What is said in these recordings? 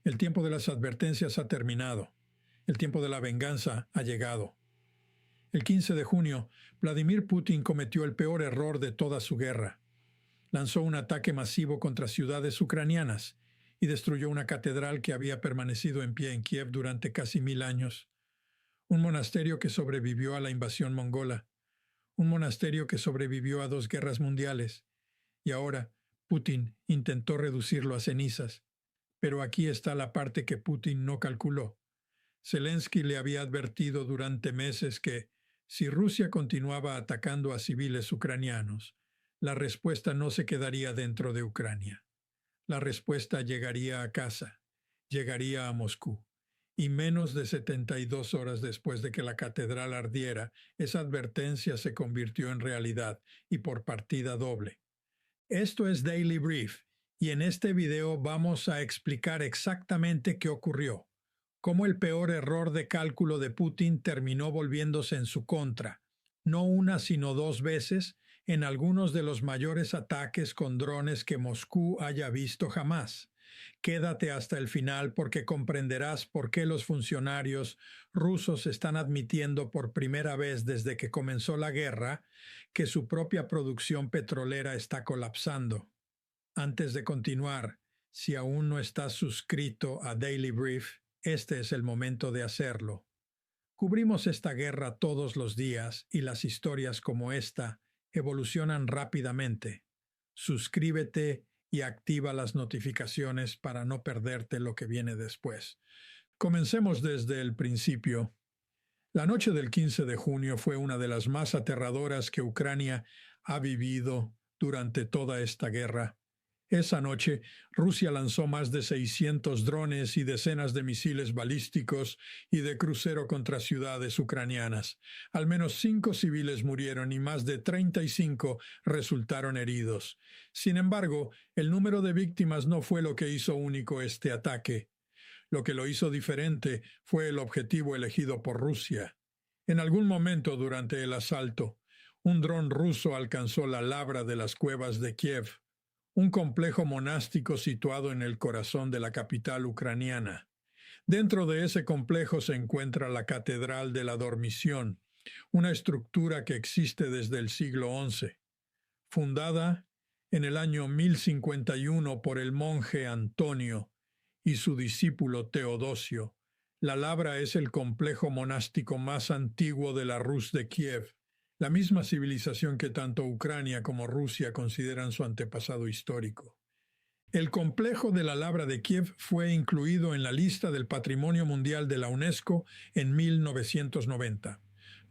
El tiempo de las advertencias ha terminado. El tiempo de la venganza ha llegado. El 15 de junio, Vladimir Putin cometió el peor error de toda su guerra. Lanzó un ataque masivo contra ciudades ucranianas y destruyó una catedral que había permanecido en pie en Kiev durante casi 1000 años. Un monasterio que sobrevivió a la invasión mongola. Un monasterio que sobrevivió a 2 guerras mundiales. Y ahora, Putin intentó reducirlo a cenizas. Pero aquí está la parte que Putin no calculó. Zelensky le había advertido durante meses que, si Rusia continuaba atacando a civiles ucranianos, la respuesta no se quedaría dentro de Ucrania. La respuesta llegaría a casa, llegaría a Moscú. Y menos de 72 horas después de que la catedral ardiera, esa advertencia se convirtió en realidad, y por partida doble. Esto es Daily Brief, y en este video vamos a explicar exactamente qué ocurrió, cómo el peor error de cálculo de Putin terminó volviéndose en su contra, no una sino 2 veces, en algunos de los mayores ataques con drones que Moscú haya visto jamás. Quédate hasta el final porque comprenderás por qué los funcionarios rusos están admitiendo por primera vez desde que comenzó la guerra que su propia producción petrolera está colapsando. Antes de continuar, si aún no estás suscrito a Daily Brief, este es el momento de hacerlo. Cubrimos esta guerra todos los días y las historias como esta evolucionan rápidamente. Suscríbete y activa las notificaciones para no perderte lo que viene después. Comencemos desde el principio. La noche del 15 de junio fue una de las más aterradoras que Ucrania ha vivido durante toda esta guerra. Esa noche, Rusia lanzó más de 600 drones y decenas de misiles balísticos y de crucero contra ciudades ucranianas. Al menos 5 civiles murieron y más de 35 resultaron heridos. Sin embargo, el número de víctimas no fue lo que hizo único este ataque. Lo que lo hizo diferente fue el objetivo elegido por Rusia. En algún momento durante el asalto, un dron ruso alcanzó la labra de las cuevas de Kiev, un complejo monástico situado en el corazón de la capital ucraniana. Dentro de ese complejo se encuentra la Catedral de la Dormición, una estructura que existe desde el siglo XI. Fundada en el año 1051 por el monje Antonio y su discípulo Teodosio, la Labra es el complejo monástico más antiguo de la Rus de Kiev, la misma civilización que tanto Ucrania como Rusia consideran su antepasado histórico. El complejo de la Labra de Kiev fue incluido en la lista del Patrimonio Mundial de la UNESCO en 1990.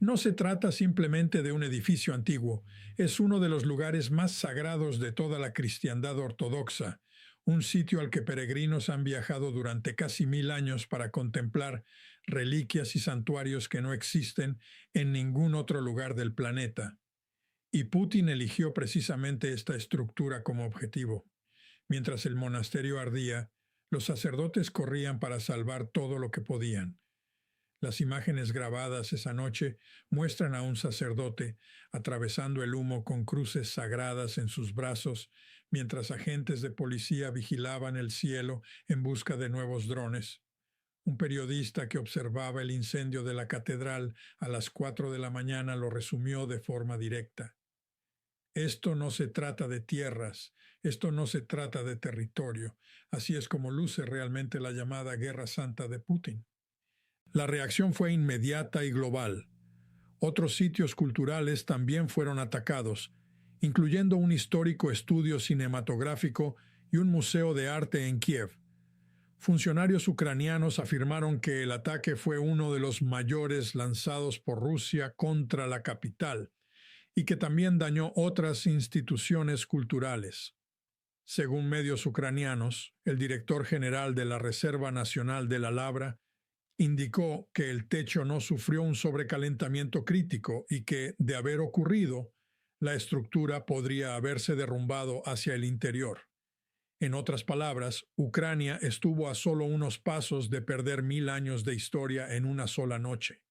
No se trata simplemente de un edificio antiguo, es uno de los lugares más sagrados de toda la cristiandad ortodoxa, un sitio al que peregrinos han viajado durante casi 1000 años para contemplar reliquias y santuarios que no existen en ningún otro lugar del planeta. Y Putin eligió precisamente esta estructura como objetivo. Mientras el monasterio ardía, los sacerdotes corrían para salvar todo lo que podían. Las imágenes grabadas esa noche muestran a un sacerdote atravesando el humo con cruces sagradas en sus brazos, mientras agentes de policía vigilaban el cielo en busca de nuevos drones. Un periodista que observaba el incendio de la catedral a las 4 de la mañana lo resumió de forma directa. Esto no se trata de tierras, esto no se trata de territorio. Así es como luce realmente la llamada Guerra Santa de Putin. La reacción fue inmediata y global. Otros sitios culturales también fueron atacados, incluyendo un histórico estudio cinematográfico y un museo de arte en Kiev. Funcionarios ucranianos afirmaron que el ataque fue uno de los mayores lanzados por Rusia contra la capital y que también dañó otras instituciones culturales. Según medios ucranianos, el director general de la Reserva Nacional de la Labra indicó que el techo no sufrió un sobrecalentamiento crítico y que, de haber ocurrido, la estructura podría haberse derrumbado hacia el interior. En otras palabras, Ucrania estuvo a solo unos pasos de perder 1000 años de historia en una sola noche.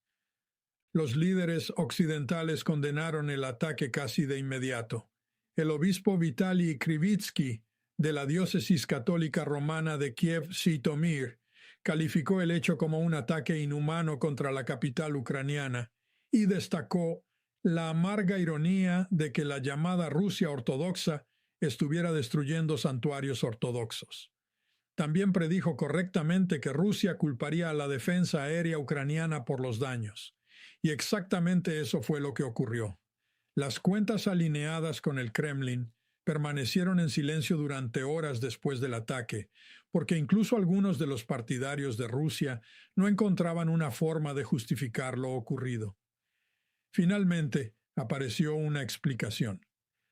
Los líderes occidentales condenaron el ataque casi de inmediato. El obispo Vitaly Krivitsky de la diócesis católica romana de Kiev-Shytomyr calificó el hecho como un ataque inhumano contra la capital ucraniana y destacó la amarga ironía de que la llamada Rusia ortodoxa estuviera destruyendo santuarios ortodoxos. También predijo correctamente que Rusia culparía a la defensa aérea ucraniana por los daños. Y exactamente eso fue lo que ocurrió. Las cuentas alineadas con el Kremlin permanecieron en silencio durante horas después del ataque, porque incluso algunos de los partidarios de Rusia no encontraban una forma de justificar lo ocurrido. Finalmente, apareció una explicación.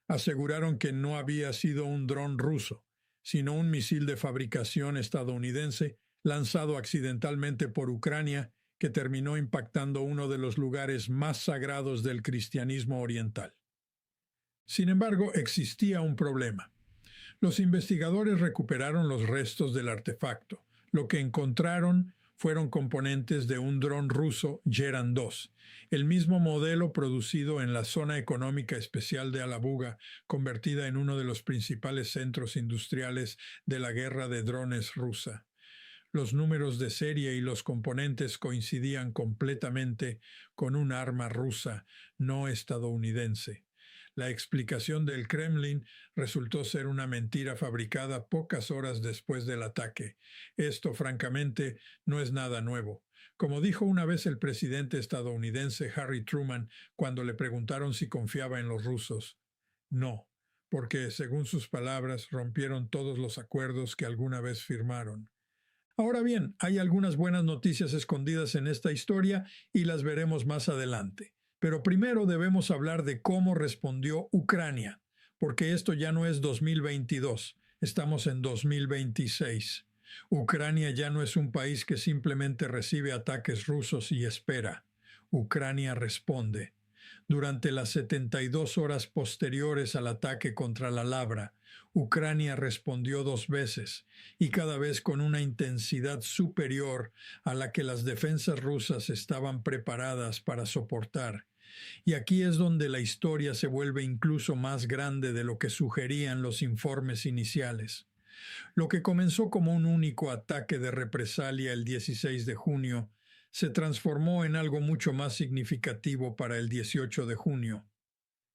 Aseguraron que no había sido un dron ruso, sino un misil de fabricación estadounidense lanzado accidentalmente por Ucrania que terminó impactando uno de los lugares más sagrados del cristianismo oriental. Sin embargo, existía un problema. Los investigadores recuperaron los restos del artefacto. Lo que encontraron fueron componentes de un dron ruso Geran 2, el mismo modelo producido en la zona económica especial de Alabuga, convertida en uno de los principales centros industriales de la guerra de drones rusa. Los números de serie y los componentes coincidían completamente con un arma rusa, no estadounidense. La explicación del Kremlin resultó ser una mentira fabricada pocas horas después del ataque. Esto, francamente, no es nada nuevo. Como dijo una vez el presidente estadounidense Harry Truman cuando le preguntaron si confiaba en los rusos. No, porque, según sus palabras, rompieron todos los acuerdos que alguna vez firmaron. Ahora bien, hay algunas buenas noticias escondidas en esta historia y las veremos más adelante. Pero primero debemos hablar de cómo respondió Ucrania, porque esto ya no es 2022, estamos en 2026. Ucrania ya no es un país que simplemente recibe ataques rusos y espera. Ucrania responde. Durante las 72 horas posteriores al ataque contra la Lavra, Ucrania respondió 2 veces, y cada vez con una intensidad superior a la que las defensas rusas estaban preparadas para soportar. Y aquí es donde la historia se vuelve incluso más grande de lo que sugerían los informes iniciales. Lo que comenzó como un único ataque de represalia el 16 de junio se transformó en algo mucho más significativo para el 18 de junio.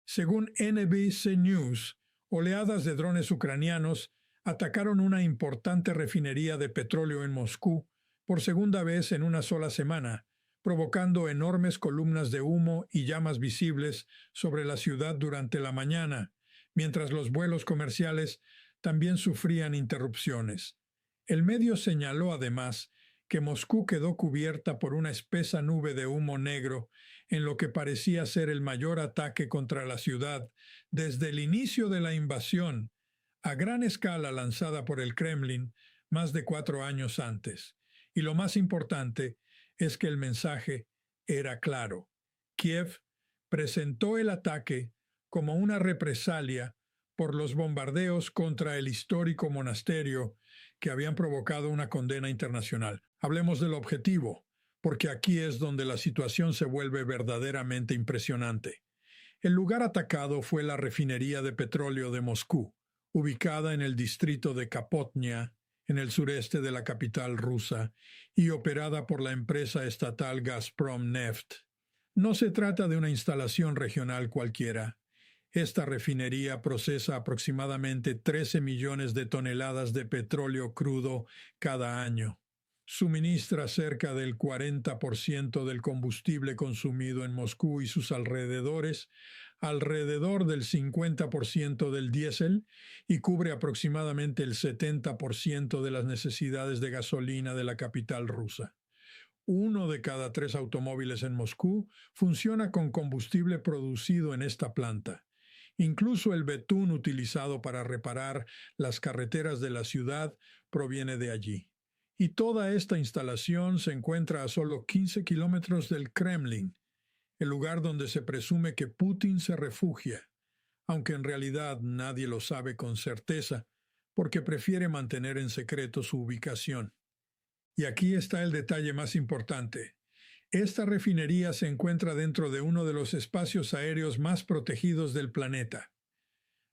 Según NBC News, oleadas de drones ucranianos atacaron una importante refinería de petróleo en Moscú por segunda vez en una sola semana, provocando enormes columnas de humo y llamas visibles sobre la ciudad durante la mañana, mientras los vuelos comerciales también sufrían interrupciones. El medio señaló además que Moscú quedó cubierta por una espesa nube de humo negro en lo que parecía ser el mayor ataque contra la ciudad desde el inicio de la invasión a gran escala lanzada por el Kremlin más de 4 años antes. Y lo más importante es que el mensaje era claro. Kiev presentó el ataque como una represalia por los bombardeos contra el histórico monasterio que habían provocado una condena internacional. Hablemos del objetivo, porque aquí es donde la situación se vuelve verdaderamente impresionante. El lugar atacado fue la refinería de petróleo de Moscú, ubicada en el distrito de Kapotnia, en el sureste de la capital rusa, y operada por la empresa estatal Gazprom Neft. No se trata de una instalación regional cualquiera. Esta refinería procesa aproximadamente 13 millones de toneladas de petróleo crudo cada año. Suministra cerca del 40% del combustible consumido en Moscú y sus alrededores, alrededor del 50% del diésel y cubre aproximadamente el 70% de las necesidades de gasolina de la capital rusa. 1 de cada 3 automóviles en Moscú funciona con combustible producido en esta planta. Incluso el betún utilizado para reparar las carreteras de la ciudad proviene de allí. Y toda esta instalación se encuentra a solo 15 kilómetros del Kremlin, el lugar donde se presume que Putin se refugia, aunque en realidad nadie lo sabe con certeza, porque prefiere mantener en secreto su ubicación. Y aquí está el detalle más importante. Esta refinería se encuentra dentro de uno de los espacios aéreos más protegidos del planeta.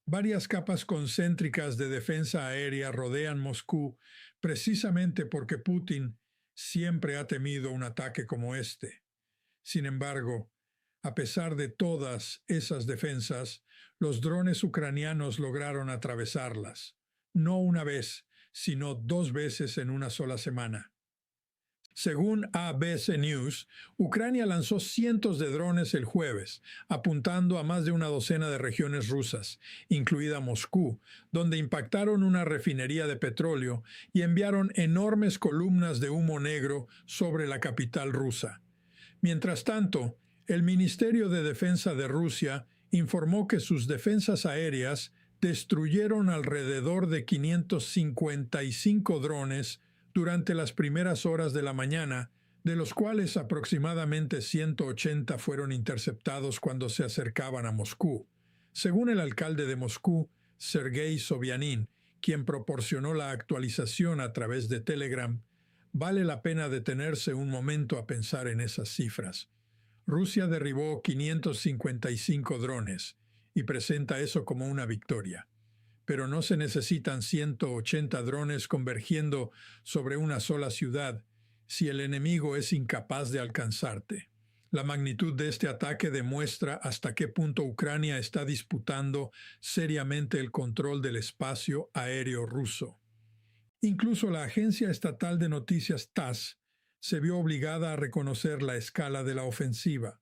Varias capas concéntricas de defensa aérea rodean Moscú precisamente porque Putin siempre ha temido un ataque como este. Sin embargo, a pesar de todas esas defensas, los drones ucranianos lograron atravesarlas, no una vez, sino 2 veces en una sola semana. Según ABC News, Ucrania lanzó cientos de drones el jueves, apuntando a más de una docena de regiones rusas, incluida Moscú, donde impactaron una refinería de petróleo y enviaron enormes columnas de humo negro sobre la capital rusa. Mientras tanto, el Ministerio de Defensa de Rusia informó que sus defensas aéreas destruyeron alrededor de 555 drones durante las primeras horas de la mañana, de los cuales aproximadamente 180 fueron interceptados cuando se acercaban a Moscú. Según el alcalde de Moscú, Sergei Sobyanin, quien proporcionó la actualización a través de Telegram, vale la pena detenerse un momento a pensar en esas cifras. Rusia derribó 555 drones y presenta eso como una victoria. Pero no se necesitan 180 drones convergiendo sobre una sola ciudad si el enemigo es incapaz de alcanzarte. La magnitud de este ataque demuestra hasta qué punto Ucrania está disputando seriamente el control del espacio aéreo ruso. Incluso la agencia estatal de noticias TASS se vio obligada a reconocer la escala de la ofensiva.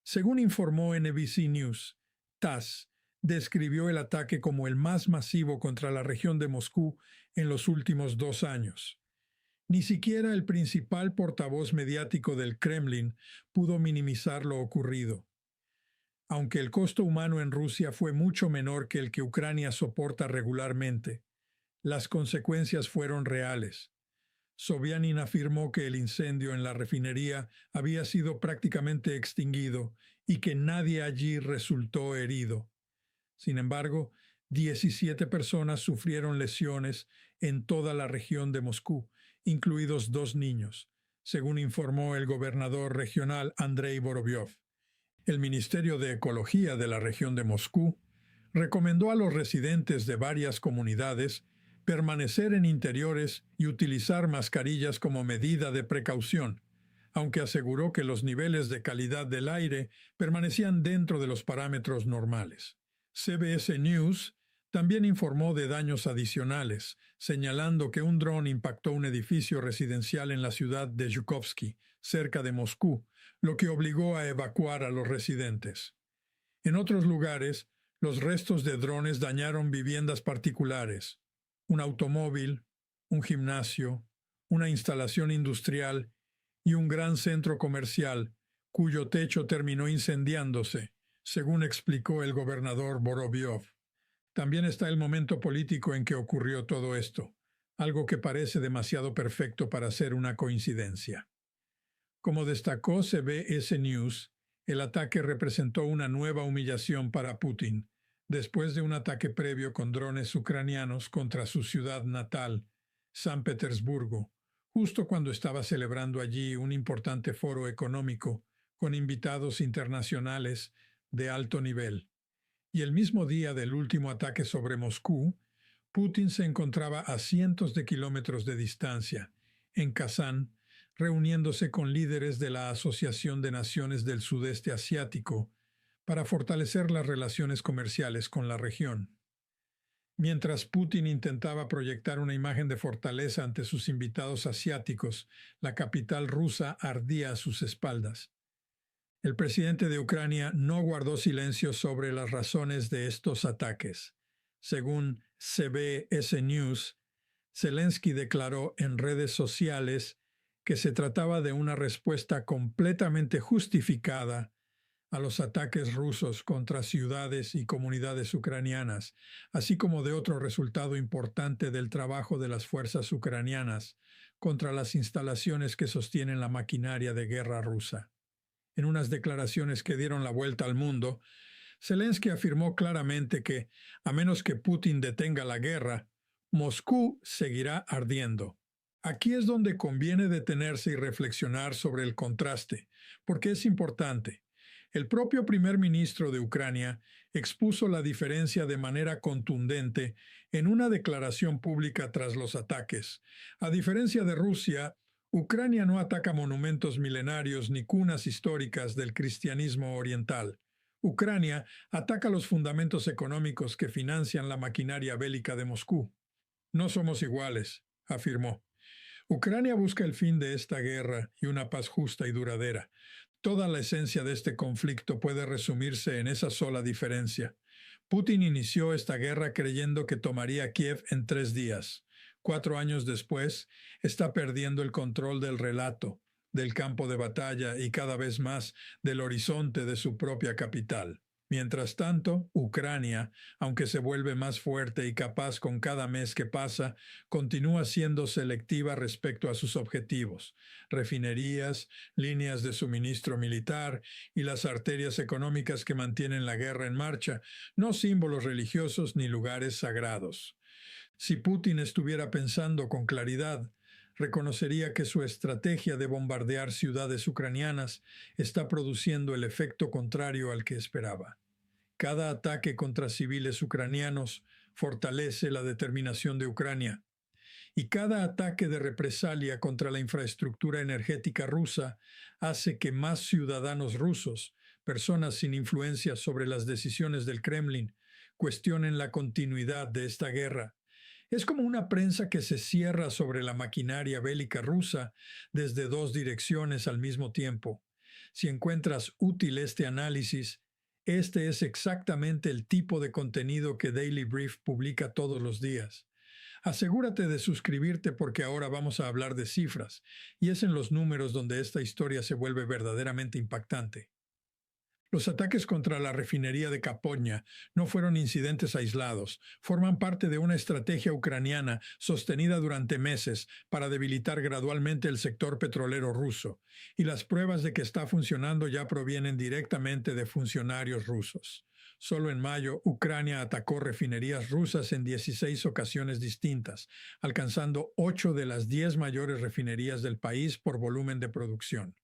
Según informó NBC News, TASS describió el ataque como el más masivo contra la región de Moscú en los últimos 2 años. Ni siquiera el principal portavoz mediático del Kremlin pudo minimizar lo ocurrido. Aunque el costo humano en Rusia fue mucho menor que el que Ucrania soporta regularmente, las consecuencias fueron reales. Sobyanin afirmó que el incendio en la refinería había sido prácticamente extinguido y que nadie allí resultó herido. Sin embargo, 17 personas sufrieron lesiones en toda la región de Moscú, incluidos 2 niños, según informó el gobernador regional Andrei Vorobyov. El Ministerio de Ecología de la región de Moscú recomendó a los residentes de varias comunidades permanecer en interiores y utilizar mascarillas como medida de precaución, aunque aseguró que los niveles de calidad del aire permanecían dentro de los parámetros normales. CBS News también informó de daños adicionales, señalando que un dron impactó un edificio residencial en la ciudad de Zhukovsky, cerca de Moscú, lo que obligó a evacuar a los residentes. En otros lugares, los restos de drones dañaron viviendas particulares, un automóvil, un gimnasio, una instalación industrial y un gran centro comercial, cuyo techo terminó incendiándose, según explicó el gobernador Vorobyov. También está el momento político en que ocurrió todo esto, algo que parece demasiado perfecto para ser una coincidencia. Como destacó CBS News, el ataque representó una nueva humillación para Putin, después de un ataque previo con drones ucranianos contra su ciudad natal, San Petersburgo, justo cuando estaba celebrando allí un importante foro económico con invitados internacionales de alto nivel. Y el mismo día del último ataque sobre Moscú, Putin se encontraba a cientos de kilómetros de distancia, en Kazán, reuniéndose con líderes de la Asociación de Naciones del Sudeste Asiático para fortalecer las relaciones comerciales con la región. Mientras Putin intentaba proyectar una imagen de fortaleza ante sus invitados asiáticos, la capital rusa ardía a sus espaldas. El presidente de Ucrania no guardó silencio sobre las razones de estos ataques. Según CBS News, Zelensky declaró en redes sociales que se trataba de una respuesta completamente justificada a los ataques rusos contra ciudades y comunidades ucranianas, así como de otro resultado importante del trabajo de las fuerzas ucranianas contra las instalaciones que sostienen la maquinaria de guerra rusa. En unas declaraciones que dieron la vuelta al mundo, Zelensky afirmó claramente que, a menos que Putin detenga la guerra, Moscú seguirá ardiendo. Aquí es donde conviene detenerse y reflexionar sobre el contraste, porque es importante. El propio primer ministro de Ucrania expuso la diferencia de manera contundente en una declaración pública tras los ataques. A diferencia de Rusia, Ucrania no ataca monumentos milenarios ni cunas históricas del cristianismo oriental. Ucrania ataca los fundamentos económicos que financian la maquinaria bélica de Moscú. No somos iguales, afirmó. Ucrania busca el fin de esta guerra y una paz justa y duradera. Toda la esencia de este conflicto puede resumirse en esa sola diferencia. Putin inició esta guerra creyendo que tomaría Kiev en 3 días. 4 años después, está perdiendo el control del relato, del campo de batalla y cada vez más del horizonte de su propia capital. Mientras tanto, Ucrania, aunque se vuelve más fuerte y capaz con cada mes que pasa, continúa siendo selectiva respecto a sus objetivos: refinerías, líneas de suministro militar y las arterias económicas que mantienen la guerra en marcha, no símbolos religiosos ni lugares sagrados. Si Putin estuviera pensando con claridad, reconocería que su estrategia de bombardear ciudades ucranianas está produciendo el efecto contrario al que esperaba. Cada ataque contra civiles ucranianos fortalece la determinación de Ucrania, y cada ataque de represalia contra la infraestructura energética rusa hace que más ciudadanos rusos, personas sin influencia sobre las decisiones del Kremlin, cuestionen la continuidad de esta guerra. Es como una prensa que se cierra sobre la maquinaria bélica rusa desde 2 direcciones al mismo tiempo. Si encuentras útil este análisis, este es exactamente el tipo de contenido que Daily Brief publica todos los días. Asegúrate de suscribirte porque ahora vamos a hablar de cifras, y es en los números donde esta historia se vuelve verdaderamente impactante. Los ataques contra la refinería de Kapoña no fueron incidentes aislados, forman parte de una estrategia ucraniana sostenida durante meses para debilitar gradualmente el sector petrolero ruso, y las pruebas de que está funcionando ya provienen directamente de funcionarios rusos. Solo en mayo, Ucrania atacó refinerías rusas en 16 ocasiones distintas, alcanzando 8 de las 10 mayores refinerías del país por volumen de producción.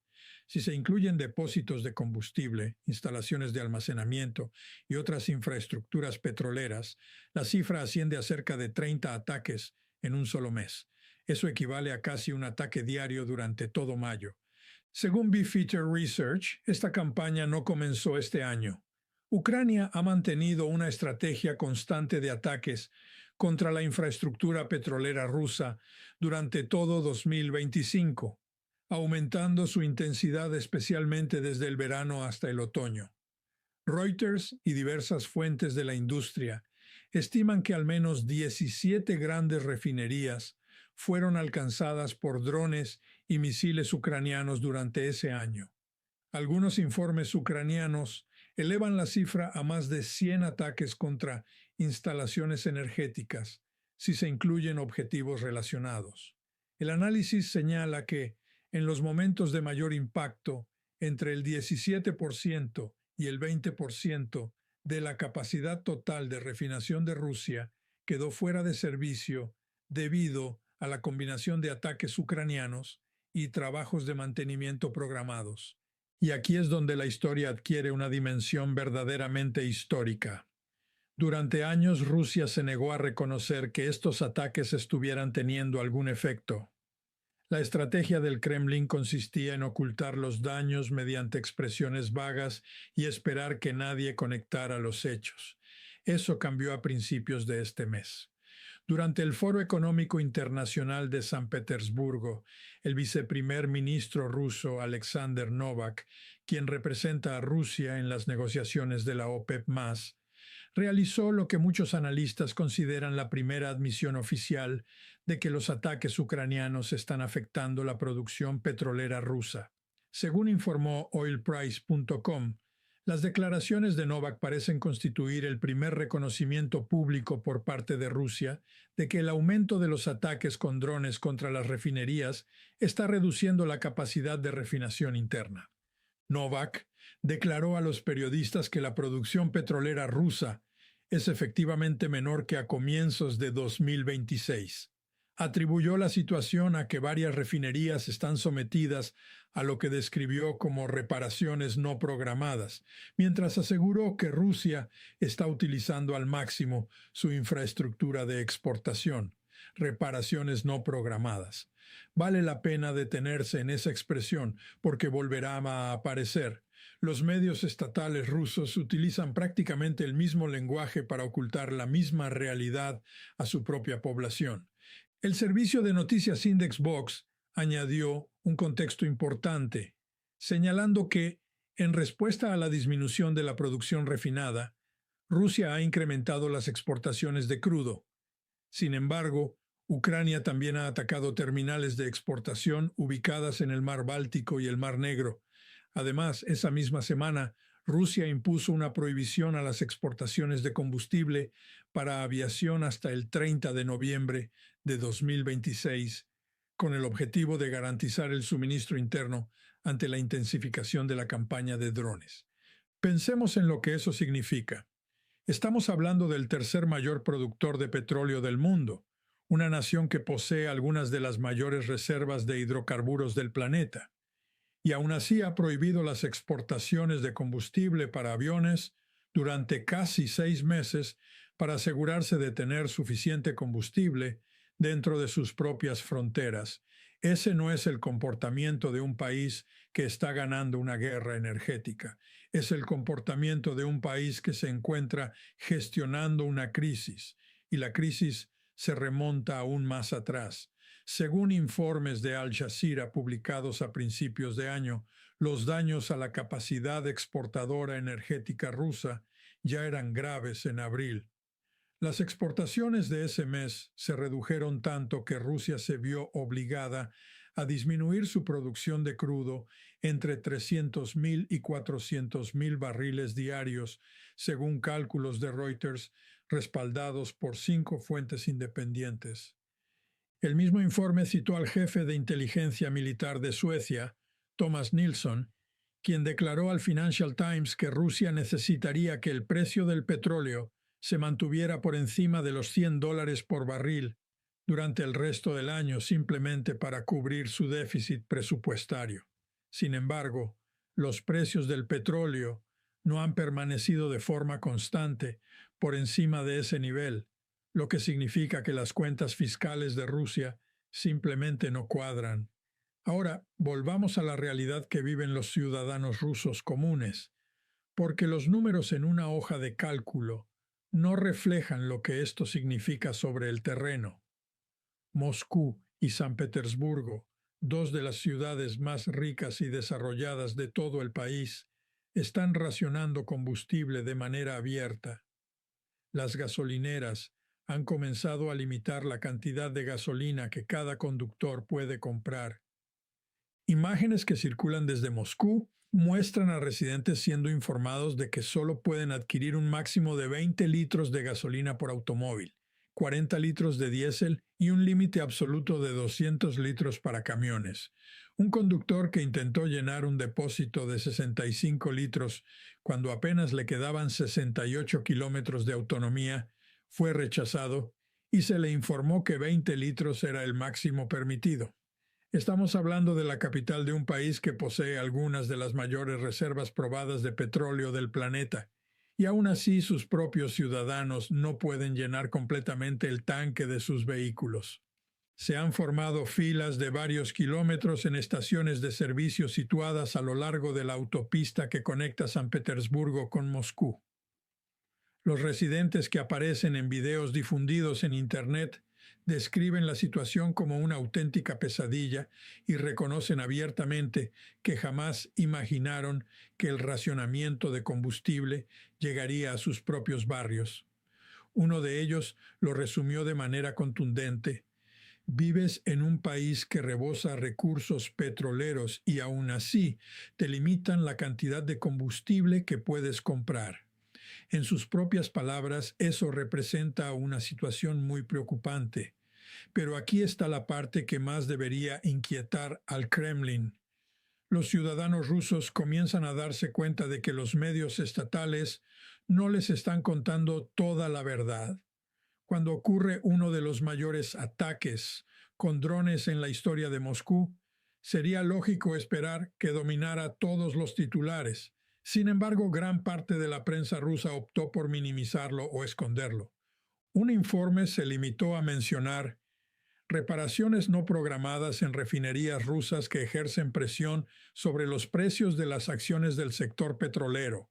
Si se incluyen depósitos de combustible, instalaciones de almacenamiento y otras infraestructuras petroleras, la cifra asciende a cerca de 30 ataques en un solo mes. Eso equivale a casi un ataque diario durante todo mayo. Según Beefeater Research, esta campaña no comenzó este año. Ucrania ha mantenido una estrategia constante de ataques contra la infraestructura petrolera rusa durante todo 2025. Aumentando su intensidad especialmente desde el verano hasta el otoño. Reuters y diversas fuentes de la industria estiman que al menos 17 grandes refinerías fueron alcanzadas por drones y misiles ucranianos durante ese año. Algunos informes ucranianos elevan la cifra a más de 100 ataques contra instalaciones energéticas, si se incluyen objetivos relacionados. El análisis señala que, en los momentos de mayor impacto, entre el 17% y el 20% de la capacidad total de refinación de Rusia quedó fuera de servicio debido a la combinación de ataques ucranianos y trabajos de mantenimiento programados. Y aquí es donde la historia adquiere una dimensión verdaderamente histórica. Durante años Rusia se negó a reconocer que estos ataques estuvieran teniendo algún efecto. La estrategia del Kremlin consistía en ocultar los daños mediante expresiones vagas y esperar que nadie conectara los hechos. Eso cambió a principios de este mes. Durante el Foro Económico Internacional de San Petersburgo, el viceprimer ministro ruso Alexander Novak, quien representa a Rusia en las negociaciones de la OPEP+, realizó lo que muchos analistas consideran la primera admisión oficial de que los ataques ucranianos están afectando la producción petrolera rusa. Según informó oilprice.com, las declaraciones de Novak parecen constituir el primer reconocimiento público por parte de Rusia de que el aumento de los ataques con drones contra las refinerías está reduciendo la capacidad de refinación interna. Novak declaró a los periodistas que la producción petrolera rusa es efectivamente menor que a comienzos de 2026. Atribuyó la situación a que varias refinerías están sometidas a lo que describió como reparaciones no programadas, mientras aseguró que Rusia está utilizando al máximo su infraestructura de exportación. Reparaciones no programadas. Vale la pena detenerse en esa expresión porque volverá a aparecer. Los medios estatales rusos utilizan prácticamente el mismo lenguaje para ocultar la misma realidad a su propia población. El servicio de noticias Indexbox añadió un contexto importante, señalando que, en respuesta a la disminución de la producción refinada, Rusia ha incrementado las exportaciones de crudo. Sin embargo, Ucrania también ha atacado terminales de exportación ubicadas en el Mar Báltico y el Mar Negro. Además, esa misma semana, Rusia impuso una prohibición a las exportaciones de combustible para aviación hasta el 30 de noviembre de 2026, con el objetivo de garantizar el suministro interno ante la intensificación de la campaña de drones. Pensemos en lo que eso significa. Estamos hablando del tercer mayor productor de petróleo del mundo, una nación que posee algunas de las mayores reservas de hidrocarburos del planeta, y aún así ha prohibido las exportaciones de combustible para aviones durante casi 6 meses para asegurarse de tener suficiente combustible dentro de sus propias fronteras. Ese no es el comportamiento de un país que está ganando una guerra energética. Es el comportamiento de un país que se encuentra gestionando una crisis, y la crisis se remonta aún más atrás. Según informes de Al Jazeera publicados a principios de año, los daños a la capacidad exportadora energética rusa ya eran graves en abril. Las exportaciones de ese mes se redujeron tanto que Rusia se vio obligada a disminuir su producción de crudo entre 300.000 y 400.000 barriles diarios, según cálculos de Reuters respaldados por 5 fuentes independientes. El mismo informe citó al jefe de inteligencia militar de Suecia, Thomas Nilsson, quien declaró al Financial Times que Rusia necesitaría que el precio del petróleo se mantuviera por encima de los $100 por barril durante el resto del año simplemente para cubrir su déficit presupuestario. Sin embargo, los precios del petróleo no han permanecido de forma constante por encima de ese nivel, lo que significa que las cuentas fiscales de Rusia simplemente no cuadran. Ahora, volvamos a la realidad que viven los ciudadanos rusos comunes, porque los números en una hoja de cálculo no reflejan lo que esto significa sobre el terreno. Moscú y San Petersburgo, dos de las ciudades más ricas y desarrolladas de todo el país, están racionando combustible de manera abierta. Las gasolineras han comenzado a limitar la cantidad de gasolina que cada conductor puede comprar. Imágenes que circulan desde Moscú muestran a residentes siendo informados de que solo pueden adquirir un máximo de 20 litros de gasolina por automóvil, 40 litros de diésel y un límite absoluto de 200 litros para camiones. Un conductor que intentó llenar un depósito de 65 litros cuando apenas le quedaban 68 kilómetros de autonomía fue rechazado y se le informó que 20 litros era el máximo permitido. Estamos hablando de la capital de un país que posee algunas de las mayores reservas probadas de petróleo del planeta, y aún así sus propios ciudadanos no pueden llenar completamente el tanque de sus vehículos. Se han formado filas de varios kilómetros en estaciones de servicio situadas a lo largo de la autopista que conecta San Petersburgo con Moscú. Los residentes que aparecen en videos difundidos en Internet describen la situación como una auténtica pesadilla y reconocen abiertamente que jamás imaginaron que el racionamiento de combustible llegaría a sus propios barrios. Uno de ellos lo resumió de manera contundente: vives en un país que rebosa recursos petroleros y aún así te limitan la cantidad de combustible que puedes comprar. En sus propias palabras, eso representa una situación muy preocupante. Pero aquí está la parte que más debería inquietar al Kremlin. Los ciudadanos rusos comienzan a darse cuenta de que los medios estatales no les están contando toda la verdad. Cuando ocurre uno de los mayores ataques con drones en la historia de Moscú, sería lógico esperar que dominara todos los titulares. Sin embargo, gran parte de la prensa rusa optó por minimizarlo o esconderlo. Un informe se limitó a mencionar reparaciones no programadas en refinerías rusas que ejercen presión sobre los precios de las acciones del sector petrolero,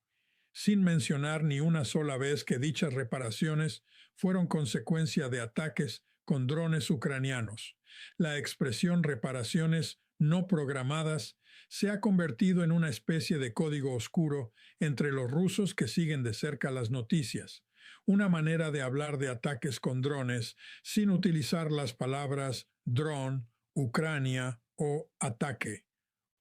sin mencionar ni una sola vez que dichas reparaciones fueron consecuencia de ataques con drones ucranianos. La expresión reparaciones no programadas se ha convertido en una especie de código oscuro entre los rusos que siguen de cerca las noticias, una manera de hablar de ataques con drones sin utilizar las palabras dron, Ucrania o ataque.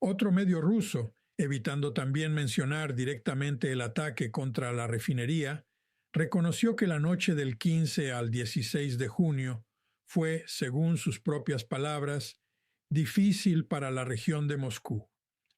Otro medio ruso, evitando también mencionar directamente el ataque contra la refinería, reconoció que la noche del 15 al 16 de junio fue, según sus propias palabras, difícil para la región de Moscú,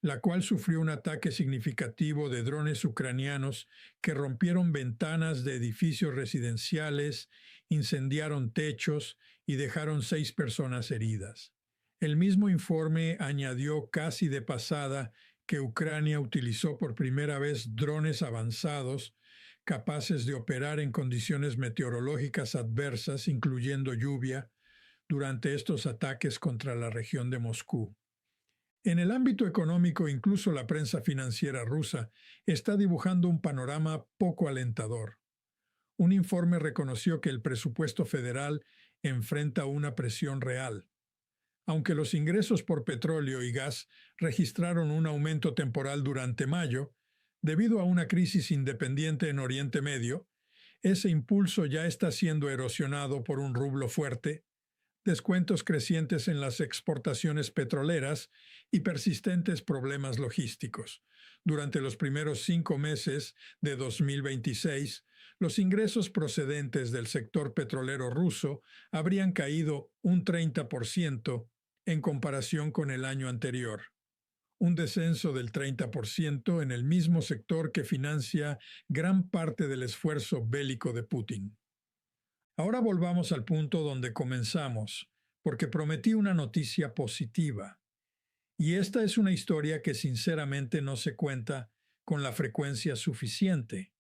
la cual sufrió un ataque significativo de drones ucranianos que rompieron ventanas de edificios residenciales, incendiaron techos y dejaron 6 personas heridas. El mismo informe añadió casi de pasada que Ucrania utilizó por primera vez drones avanzados capaces de operar en condiciones meteorológicas adversas, incluyendo lluvia, durante estos ataques contra la región de Moscú. En el ámbito económico, incluso la prensa financiera rusa está dibujando un panorama poco alentador. Un informe reconoció que el presupuesto federal enfrenta una presión real. Aunque los ingresos por petróleo y gas registraron un aumento temporal durante mayo, debido a una crisis independiente en Oriente Medio, ese impulso ya está siendo erosionado por un rublo fuerte, descuentos crecientes en las exportaciones petroleras y persistentes problemas logísticos. Durante los primeros 5 meses de 2026, los ingresos procedentes del sector petrolero ruso habrían caído un 30% en comparación con el año anterior. Un descenso del 30% en el mismo sector que financia gran parte del esfuerzo bélico de Putin. Ahora volvamos al punto donde comenzamos, porque prometí una noticia positiva. Y esta es una historia que sinceramente no se cuenta con la frecuencia suficiente.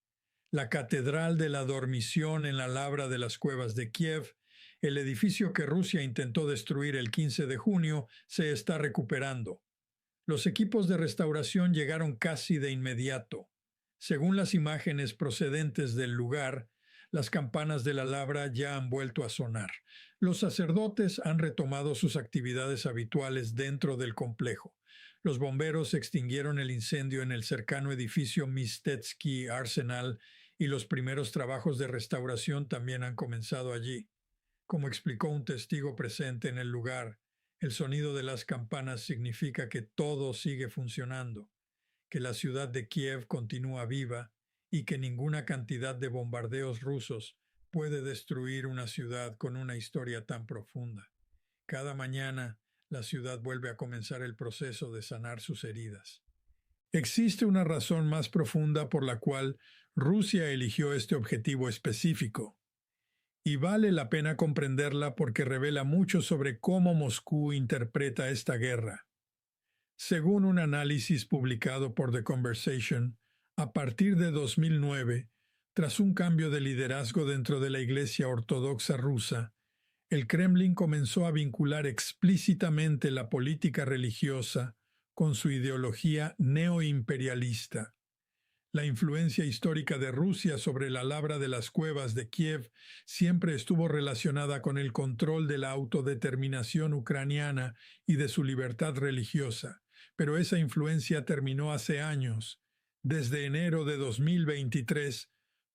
La Catedral de la Dormición en la Labra de las Cuevas de Kiev, el edificio que Rusia intentó destruir el 15 de junio, se está recuperando. Los equipos de restauración llegaron casi de inmediato. Según las imágenes procedentes del lugar, las campanas de la labra ya han vuelto a sonar. Los sacerdotes han retomado sus actividades habituales dentro del complejo. Los bomberos extinguieron el incendio en el cercano edificio Mistetsky Arsenal y los primeros trabajos de restauración también han comenzado allí. Como explicó un testigo presente en el lugar, el sonido de las campanas significa que todo sigue funcionando, que la ciudad de Kiev continúa viva y que ninguna cantidad de bombardeos rusos puede destruir una ciudad con una historia tan profunda. Cada mañana, la ciudad vuelve a comenzar el proceso de sanar sus heridas. Existe una razón más profunda por la cual Rusia eligió este objetivo específico. Y vale la pena comprenderla porque revela mucho sobre cómo Moscú interpreta esta guerra. Según un análisis publicado por The Conversation, a partir de 2009, tras un cambio de liderazgo dentro de la Iglesia Ortodoxa rusa, el Kremlin comenzó a vincular explícitamente la política religiosa con su ideología neoimperialista. La influencia histórica de Rusia sobre la labra de las cuevas de Kiev siempre estuvo relacionada con el control de la autodeterminación ucraniana y de su libertad religiosa, pero esa influencia terminó hace años. Desde enero de 2023,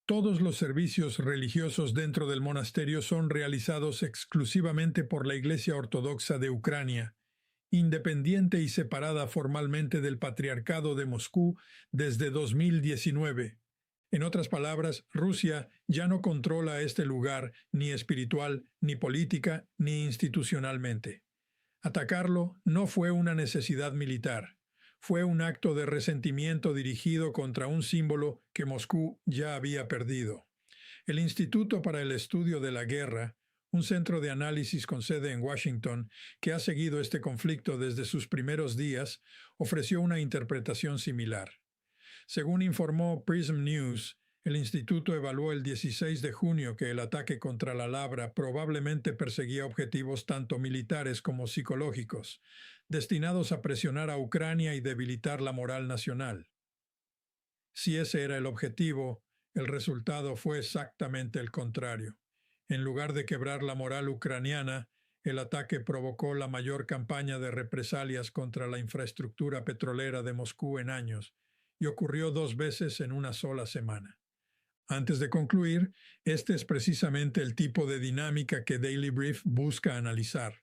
todos los servicios religiosos dentro del monasterio son realizados exclusivamente por la Iglesia Ortodoxa de Ucrania, independiente y separada formalmente del Patriarcado de Moscú desde 2019. En otras palabras, Rusia ya no controla este lugar ni espiritual, ni política, ni institucionalmente. Atacarlo no fue una necesidad militar. Fue un acto de resentimiento dirigido contra un símbolo que Moscú ya había perdido. El Instituto para el Estudio de la Guerra, un centro de análisis con sede en Washington que ha seguido este conflicto desde sus primeros días, ofreció una interpretación similar. Según informó Prism News, el instituto evaluó el 16 de junio que el ataque contra la Labra probablemente perseguía objetivos tanto militares como psicológicos, destinados a presionar a Ucrania y debilitar la moral nacional. Si ese era el objetivo, el resultado fue exactamente el contrario. En lugar de quebrar la moral ucraniana, el ataque provocó la mayor campaña de represalias contra la infraestructura petrolera de Moscú en años, y ocurrió 2 veces en una sola semana. Antes de concluir, este es precisamente el tipo de dinámica que Daily Brief busca analizar.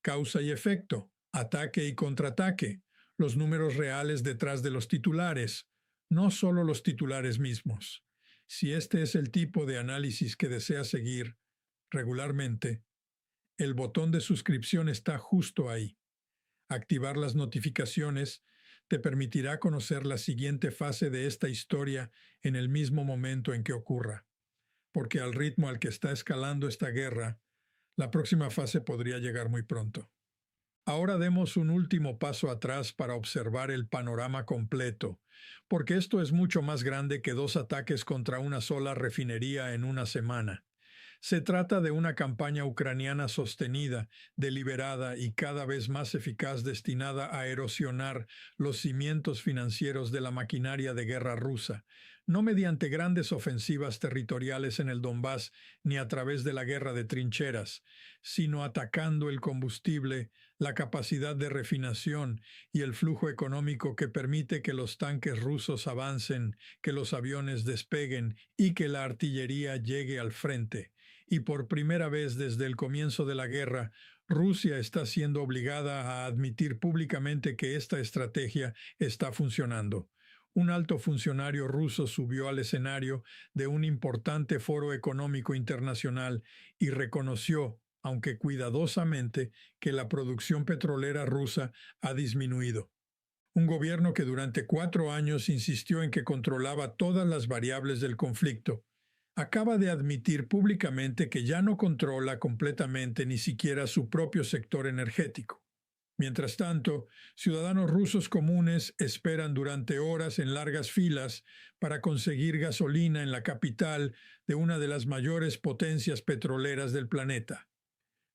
Causa y efecto, ataque y contraataque, los números reales detrás de los titulares, no solo los titulares mismos. Si este es el tipo de análisis que desea seguir regularmente, el botón de suscripción está justo ahí. Activar las notificaciones te permitirá conocer la siguiente fase de esta historia en el mismo momento en que ocurra, porque al ritmo al que está escalando esta guerra, la próxima fase podría llegar muy pronto. Ahora demos un último paso atrás para observar el panorama completo, porque esto es mucho más grande que 2 ataques contra una sola refinería en una semana. Se trata de una campaña ucraniana sostenida, deliberada y cada vez más eficaz destinada a erosionar los cimientos financieros de la maquinaria de guerra rusa, no mediante grandes ofensivas territoriales en el Donbass ni a través de la guerra de trincheras, sino atacando el combustible, la capacidad de refinación y el flujo económico que permite que los tanques rusos avancen, que los aviones despeguen y que la artillería llegue al frente. Y por primera vez desde el comienzo de la guerra, Rusia está siendo obligada a admitir públicamente que esta estrategia está funcionando. Un alto funcionario ruso subió al escenario de un importante foro económico internacional y reconoció, aunque cuidadosamente, que la producción petrolera rusa ha disminuido. Un gobierno que durante 4 años insistió en que controlaba todas las variables del conflicto, acaba de admitir públicamente que ya no controla completamente ni siquiera su propio sector energético. Mientras tanto, ciudadanos rusos comunes esperan durante horas en largas filas para conseguir gasolina en la capital de una de las mayores potencias petroleras del planeta.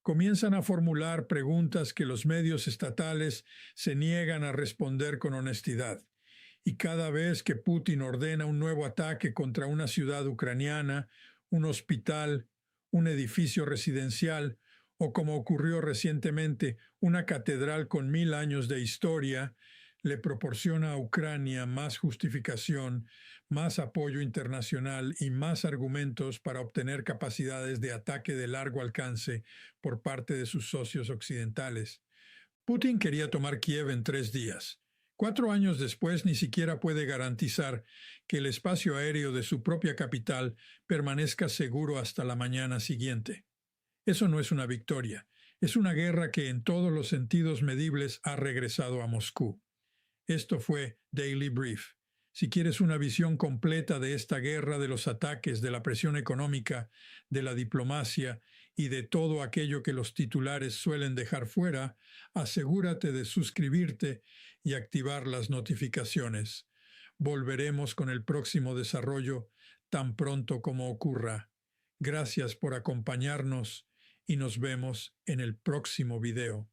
Comienzan a formular preguntas que los medios estatales se niegan a responder con honestidad. Y cada vez que Putin ordena un nuevo ataque contra una ciudad ucraniana, un hospital, un edificio residencial o, como ocurrió recientemente, una catedral con 1000 años de historia, le proporciona a Ucrania más justificación, más apoyo internacional y más argumentos para obtener capacidades de ataque de largo alcance por parte de sus socios occidentales. Putin quería tomar Kiev en 3 días. 4 años después ni siquiera puede garantizar que el espacio aéreo de su propia capital permanezca seguro hasta la mañana siguiente. Eso no es una victoria, es una guerra que en todos los sentidos medibles ha regresado a Moscú. Esto fue Daily Brief. Si quieres una visión completa de esta guerra, de los ataques, de la presión económica, de la diplomacia y de todo aquello que los titulares suelen dejar fuera, asegúrate de suscribirte y activar las notificaciones. Volveremos con el próximo desarrollo tan pronto como ocurra. Gracias por acompañarnos y nos vemos en el próximo video.